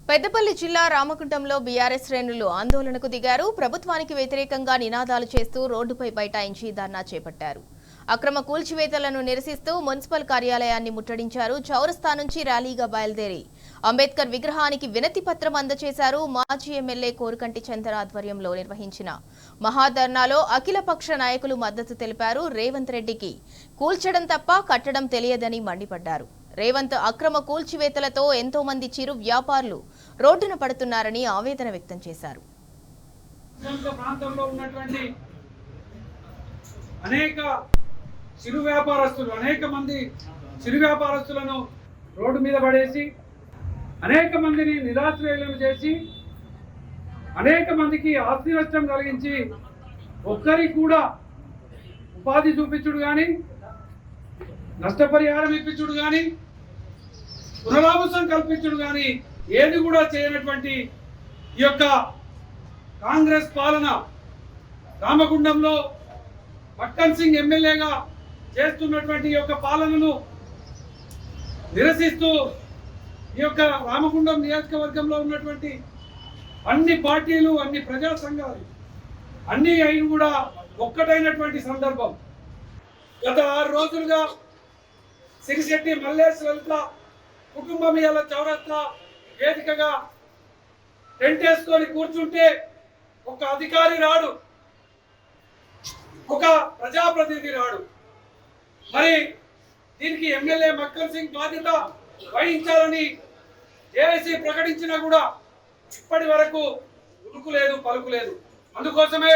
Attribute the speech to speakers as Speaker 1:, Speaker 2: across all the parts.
Speaker 1: పెద్దపల్లి జిల్లా రామగుండంలో బీఆర్ఎస్ శ్రేణులు ఆందోళనకు దిగారు. ప్రభుత్వానికి వ్యతిరేకంగా నినాదాలు చేస్తూ రోడ్డుపై బైఠాయించి ధర్నా చేపట్టారు. అక్రమ కూల్చివేతలను నిరసిస్తూ మున్సిపల్ కార్యాలయాన్ని ముట్టడించారు. చౌరస్తా నుంచి ర్యాలీగా బయలుదేరి అంబేద్కర్ విగ్రహానికి వినతి పత్రం అందజేశారు. మాజీ ఎమ్మెల్యే కోరుకంటి చంద్ర ఆధ్వర్యంలో నిర్వహించిన మహాధర్నాలో అఖిలపక్ష నాయకులు మద్దతు తెలిపారు. రేవంత్ రెడ్డికి కూల్చడం తప్ప కట్టడం తెలియదని మండిపడ్డారు. రేవంత్ అక్రమ కూల్చివేతలతో ఎంతో మంది చిరు వ్యాపారులు రోడ్డున పడుతున్నారని ఆవేదన వ్యక్తం చేశారు.
Speaker 2: అనేక మంది చిరు వ్యాపారస్తులను రోడ్డు మీద పడేసి అనేక మందిని నిరాశ్రయులను చేసి అనేక మందికి ఆస్తి నష్టం కలిగించి ఒక్కరికి కూడా ఉపాధి చూపించుడు కానీ నష్టపరిహారం ఇప్పించుడు కానీ పునరావాసం కల్పించుడు కానీ ఏది కూడా చేయనటువంటి ఈ యొక్క కాంగ్రెస్ పాలన రామగుండంలో మక్కన్ సింగ్ ఎమ్మెల్యేగా చేస్తున్నటువంటి ఈ యొక్క పాలనను నిరసిస్తూ ఈ యొక్క రామగుండం నియోజకవర్గంలో ఉన్నటువంటి అన్ని పార్టీలు అన్ని ప్రజా సంఘాలు అన్ని అయిన కూడా ఒక్కటైనటువంటి సందర్భం. గత 6 రోజులుగా సిరిశెట్టి మల్లేష్ లలిత కుటుంబం ఇవాళ చౌరస్తా వేదికగా టెంట్ వేసుకొని కూర్చుంటే ఒక అధికారి రాడు, ఒక ప్రజాప్రతినిధి రాడు. మరి దీనికి ఎమ్మెల్యే మక్కన్ సింగ్ బాధ్యత వహించాలని జేఏసీ ప్రకటించినా కూడా ఇప్పటి వరకు ఉలుకులేదు పలుకులేదు. అందుకోసమే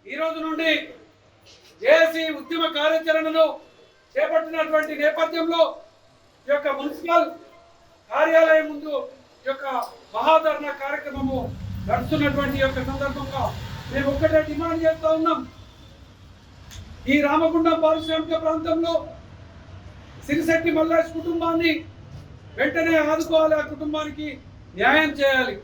Speaker 2: ఈ రోజు నుండి జేఏసీ ఉద్యమ కార్యాచరణను చేపట్టినటువంటి నేపథ్యంలో ఈ యొక్క మున్సిపల్ కార్యాలయం ముందు ఈ యొక్క మహాధర్నా కార్యక్రమము నడుస్తున్నటువంటి యొక్క సందర్భంగా మేము ఒక్కటే డిమాండ్ చేస్తా ఉన్నాం. ఈ రామగుండం పారిశ్రామిక ప్రాంతంలో సిరిశెట్టి మల్లేష్ కుటుంబాన్ని వెంటనే ఆదుకోవాలి, ఆ కుటుంబానికి న్యాయం చేయాలి.